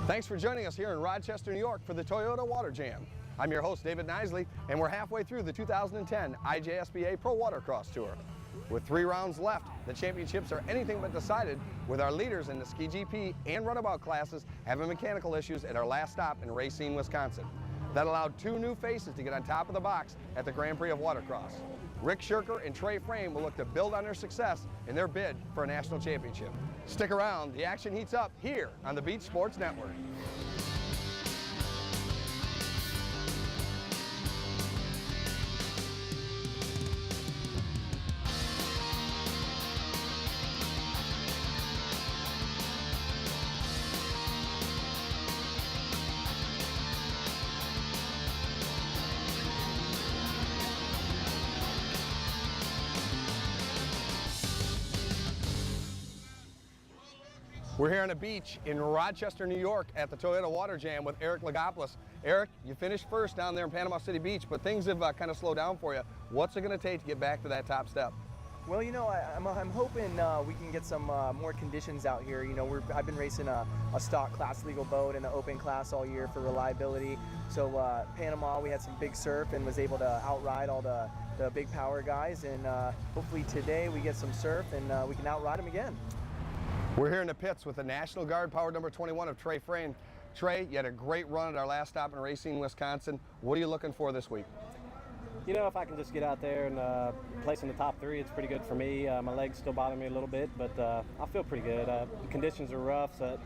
Thanks for joining us here in Rochester, New York for the Toyota Water Jam. I'm your host, David Nisley, and we're halfway through the 2010 IJSBA Pro Watercross Tour. With 3 rounds left, the championships are anything but decided, with our leaders in the ski GP and runabout classes having mechanical issues at our last stop in Racine, Wisconsin. That allowed 2 new faces to get on top of the box at the Grand Prix of Watercross. Rick Shirker and Trey Frame will look to build on their success in their bid for a national championship. Stick around, the action heats up here on the Beach Sports Network. We're here on the beach in Rochester, New York at the Toyota Water Jam with Eric Lagopoulos. Eric, you finished first down there in Panama City Beach, but things have kind of slowed down for you. What's it going to take to get back to that top step? Well, you know, I'm hoping we can get some more conditions out here. You know, I've been racing a stock class legal boat and an open class all year for reliability. So Panama, we had some big surf and was able to outride all the big power guys. And hopefully today we get some surf and we can outride them again. We're here in the pits with the National Guard powered number 21 of Trey Frame. Trey, you had a great run at our last stop in Racine, Wisconsin. What are you looking for this week? You know, if I can just get out there and place in the top 3, it's pretty good for me. My legs still bother me a little bit, but I feel pretty good. The conditions are rough, so it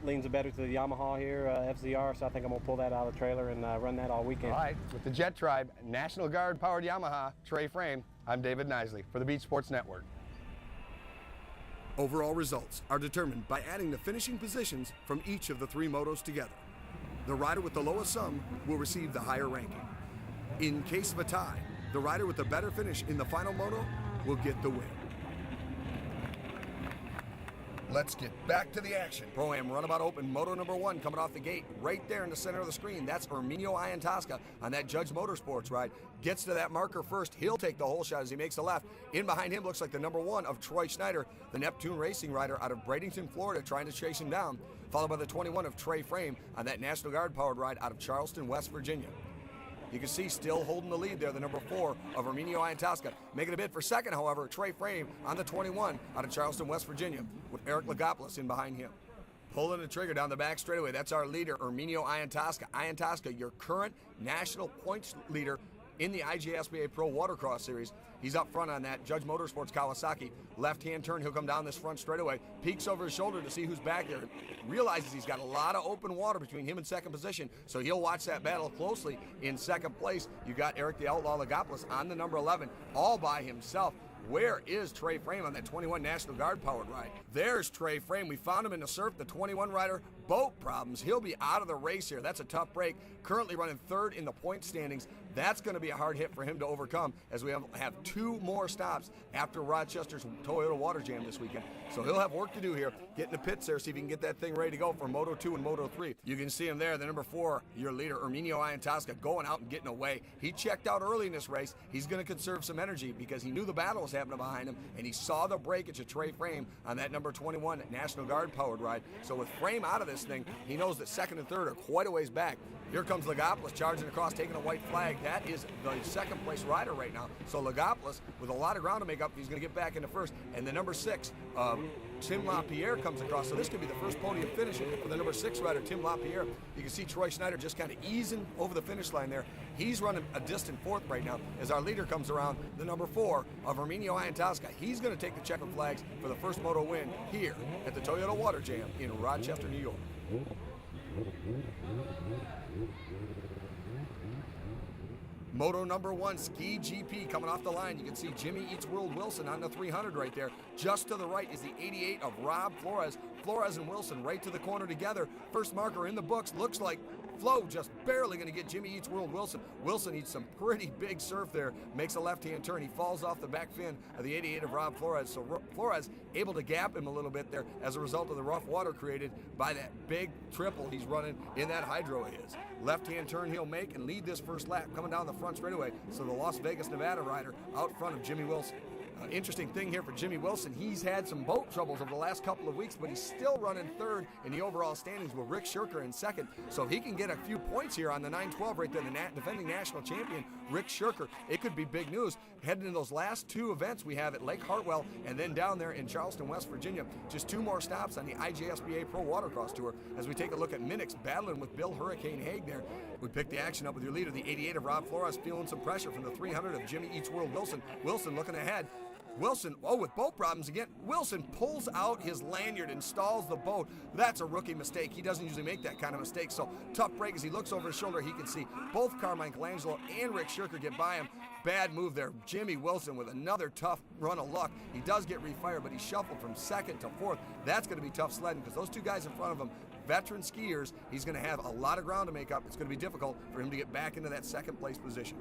leans better to the Yamaha here, FZR, so I think I'm going to pull that out of the trailer and run that all weekend. All right, with the Jet Tribe, National Guard powered Yamaha, Trey Frame, I'm David Nisley for the Beach Sports Network. Overall results are determined by adding the finishing positions from each of the 3 motos together. The rider with the lowest sum will receive the higher ranking. In case of a tie, the rider with the better finish in the final moto will get the win. Let's get back to the action. Pro-Am Runabout Open Moto number 1 coming off the gate right there in the center of the screen. That's Erminio-IJSBA on that Judge Motorsports ride. Gets to that marker first. He'll take the whole shot as he makes the left. In behind him looks like the number 1 of Troy Schneider, the Neptune Racing rider out of Bradenton, Florida, trying to chase him down. Followed by the 21 of Trey Frame on that National Guard powered ride out of Charleston, West Virginia. You can see still holding the lead there, the number 4 of Erminio-IJSBA. Making a bid for second, however, Trey Frame on the 21 out of Charleston, West Virginia, with Eric Lagopoulos in behind him. Pulling the trigger down the back straightaway, that's our leader, Erminio-IJSBA. IJSBA, your current national points leader in the IJSBA Pro Watercross Series. He's up front on that Judge Motorsports Kawasaki. Left-hand turn, he'll come down this front straightaway, peeks over his shoulder to see who's back there, realizes he's got a lot of open water between him and second position, so he'll watch that battle closely. In second place, you got Eric the Outlaw Lagopoulos on the number 11, all by himself. Where is Trey Frame on that 21 National Guard powered ride? There's Trey Frame. We found him in the surf, the 21 rider. Boat problems. He'll be out of the race here. That's a tough break. Currently running 3rd in the point standings. That's going to be a hard hit for him to overcome as we have 2 more stops after Rochester's Toyota Water Jam this weekend. So he'll have work to do here. Get in the pits there, see if he can get that thing ready to go for Moto 2 and Moto 3. You can see him there, the number 4, your leader, Erminio-IJSBA, going out and getting away. He checked out early in this race. He's going to conserve some energy because he knew the battle was happening behind him, and he saw the breakage of Trey Frame on that number 21 National Guard powered ride. So with Frame out of this thing, he knows that second and third are quite a ways back. Here comes Lagopoulos charging across, taking a white flag. That is the second place rider right now. So Lagopoulos, with a lot of ground to make up, he's going to get back into first. And the number 6, Tim LaPierre, comes across. So this could be the first podium finish for the number 6 rider, Tim LaPierre. You can see Troy Schneider just kind of easing over the finish line there. He's running a distant 4th right now as our leader comes around, the number 4 of Erminio-IJSBA. He's going to take the checkered flags for the first moto win here at the Toyota Water Jam in Rochester, New York. Moto number 1, Ski GP coming off the line. You can see Jimmy Eats World Wilson on the 300 right there. Just to the right is the 88 of Rob Flores. Flores and Wilson right to the corner together. First marker in the books. Looks like Flo just barely going to get Jimmy Eats World Wilson. Wilson eats some pretty big surf there. Makes a left-hand turn. He falls off the back fin of the 88 of Rob Flores. So Flores able to gap him a little bit there as a result of the rough water created by that big triple he's running in that hydro of his. Left-hand turn he'll make and lead this first lap coming down the front straightaway. So the Las Vegas, Nevada rider out front of Jimmy Wilson. Interesting thing here for Jimmy Wilson, he's had some boat troubles over the last couple of weeks, but he's still running third in the overall standings with Rick Shirker in second. So if he can get a few points here on the 912 right there, the defending national champion, Rick Shirker, it could be big news. Heading into those last two events we have at Lake Hartwell and then down there in Charleston, West Virginia. Just two more stops on the IJSBA Pro Watercross Tour as we take a look at Minix battling with Bill Hurricane Haig there. We pick the action up with your leader, the 88 of Rob Flores, feeling some pressure from the 300 of Jimmy Eats World Wilson. Wilson looking ahead. Wilson, with boat problems again, Wilson pulls out his lanyard and stalls the boat. That's a rookie mistake. He doesn't usually make that kind of mistake. So tough break as he looks over his shoulder. He can see both Carmine Colangelo and Rick Shirker get by him. Bad move there. Jimmy Wilson with another tough run of luck. He does get refired, but he shuffled from second to fourth. That's going to be tough sledding because those two guys in front of him, veteran skiers, he's going to have a lot of ground to make up. It's going to be difficult for him to get back into that second place position.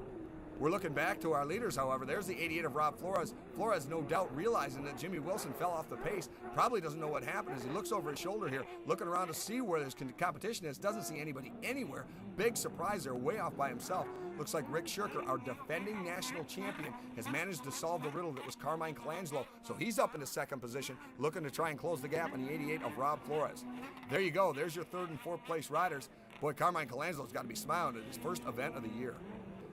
We're looking back to our leaders, however. There's the 88 of Rob Flores. Flores, no doubt, realizing that Jimmy Wilson fell off the pace. Probably doesn't know what happened as he looks over his shoulder here, looking around to see where this competition is. Doesn't see anybody anywhere. Big surprise there, way off by himself. Looks like Rick Shirker, our defending national champion, has managed to solve the riddle that was Carmine Colangelo. So he's up in the second position, looking to try and close the gap on the 88 of Rob Flores. There you go. There's your third and fourth place riders. Boy, Carmine Colangelo's got to be smiling at his first event of the year.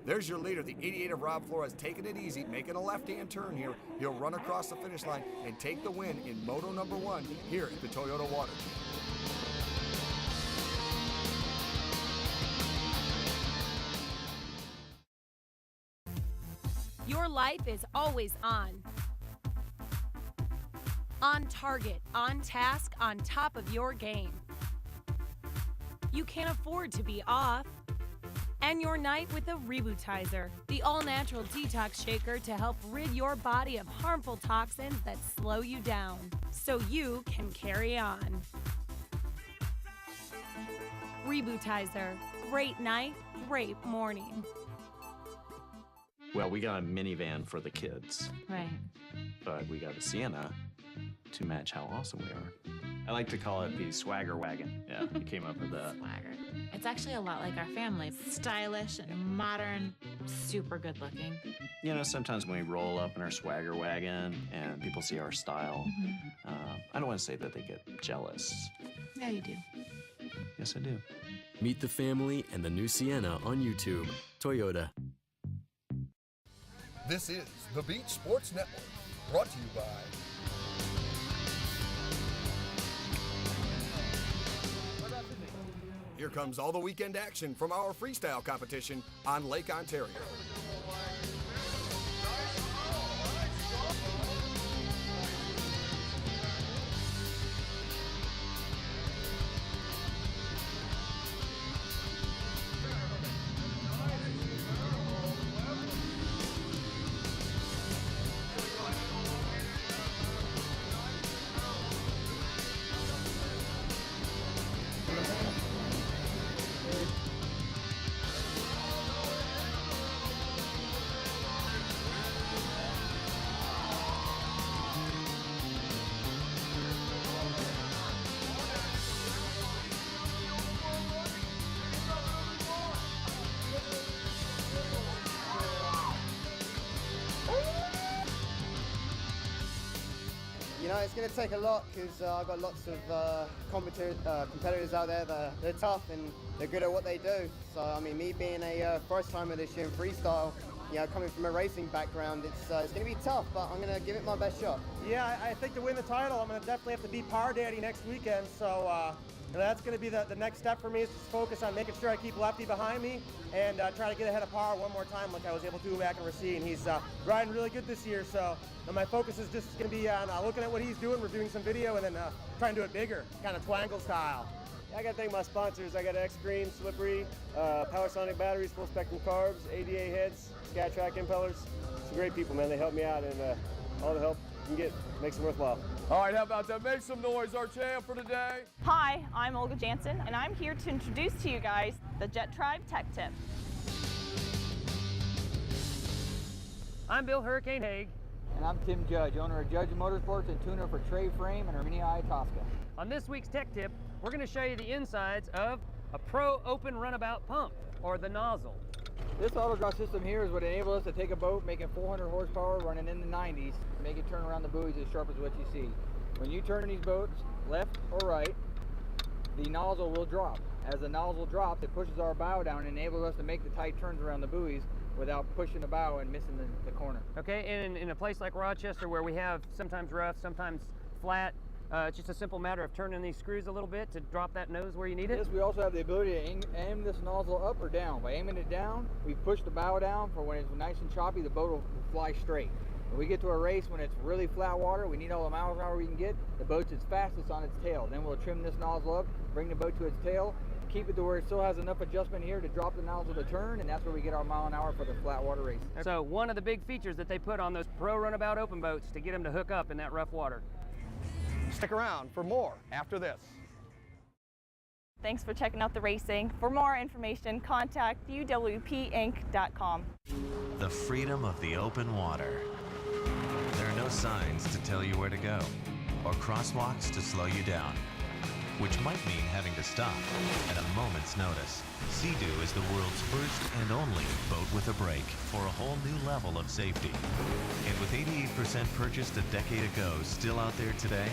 There's your leader, the 88 of Rob Flores, taking it easy, making a left-hand turn here. He'll run across the finish line and take the win in Moto number 1 here at the Toyota Water Jam. Your life is always on. On target, on task, on top of your game. You can't afford to be off. End your night with a Rebootizer, the all-natural detox shaker to help rid your body of harmful toxins that slow you down, so you can carry on. Rebootizer, great night, great morning. Well, we got a minivan for the kids. Right. But we got a Sienna to match how awesome we are. I like to call it the swagger wagon. Yeah, we came up with that. Swagger. It's actually a lot like our family. Stylish and modern, super good looking. You know, sometimes when we roll up in our swagger wagon and people see our style, I don't want to say that they get jealous. Yeah, you do. Yes, I do. Meet the family and the new Sienna on YouTube. Toyota. This is the Beach Sports Network, brought to you by... Here comes all the weekend action from our freestyle competition on Lake Ontario. You know, it's going to take a lot because I've got lots of competitors out there that they're tough and they're good at what they do. So, I mean, me being a first-timer this year in freestyle, you know, coming from a racing background, it's going to be tough, but I'm going to give it my best shot. Yeah, I think to win the title, I'm going to definitely have to beat Power Daddy next weekend. So that's going to be the next step for me, is just focus on making sure I keep Lefty behind me and try to get ahead of Power one more time like I was able to do back in Racine. He's riding really good this year, so my focus is just going to be on looking at what he's doing, reviewing some video, and then trying to do it bigger, kind of Twangle style. I got to thank my sponsors. I got X Green, Slippery, Powersonic batteries, full spectrum carbs, ADA heads, Skytrack impellers. Some great people, man. They help me out, and all the help you can get makes it worthwhile. All right, how about that? Make some noise, our champ for today. Hi, I'm Olga Jansen, and I'm here to introduce to you guys the Jet Tribe Tech Tip. I'm Bill Hurricane Haig. And I'm Tim Judge, owner of Judge Motorsports and tuner for Trey Frame and Armenia-IJSBA. On this week's Tech Tip, we're going to show you the insides of a Pro Open Runabout pump, or the nozzle. This auto draw system here is what enables us to take a boat making 400 horsepower running in the 90s, make it turn around the buoys as sharp as what you see. When you turn these boats left or right, the nozzle will drop. As the nozzle drops, it pushes our bow down and enables us to make the tight turns around the buoys without pushing the bow and missing the corner. Okay, and in a place like Rochester where we have sometimes rough, sometimes flat, it's just a simple matter of turning these screws a little bit to drop that nose where you need it? Yes, we also have the ability to aim this nozzle up or down. By aiming it down, we push the bow down for when it's nice and choppy, the boat will fly straight. When we get to a race when it's really flat water, we need all the miles an hour we can get, the boat's its fastest on its tail. Then we'll trim this nozzle up, bring the boat to its tail, keep it to where it still has enough adjustment here to drop the nozzle to turn, and that's where we get our mile an hour for the flat water race. So one of the big features that they put on those pro runabout open boats to get them to hook up in that rough water. Stick around for more after this. Thanks for checking out the racing. For more information, contact UWP-Inc.com. The freedom of the open water. There are no signs to tell you where to go, or crosswalks to slow you down, which might mean having to stop at a moment's notice. Sea-Doo is the world's first and only boat with a brake for a whole new level of safety. And with 88% purchased a decade ago still out there today,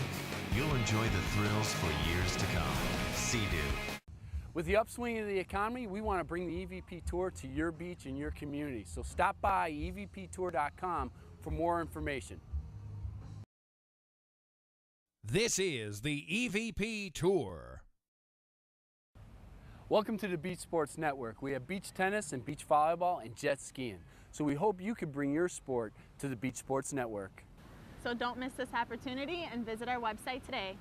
you'll enjoy the thrills for years to come. Sea-Doo. With the upswing of the economy, we want to bring the EVP Tour to your beach and your community. So stop by evptour.com for more information. This is the EVP Tour. Welcome to the Beach Sports Network. We have beach tennis and beach volleyball and jet skiing. So we hope you can bring your sport to the Beach Sports Network. So don't miss this opportunity and visit our website today.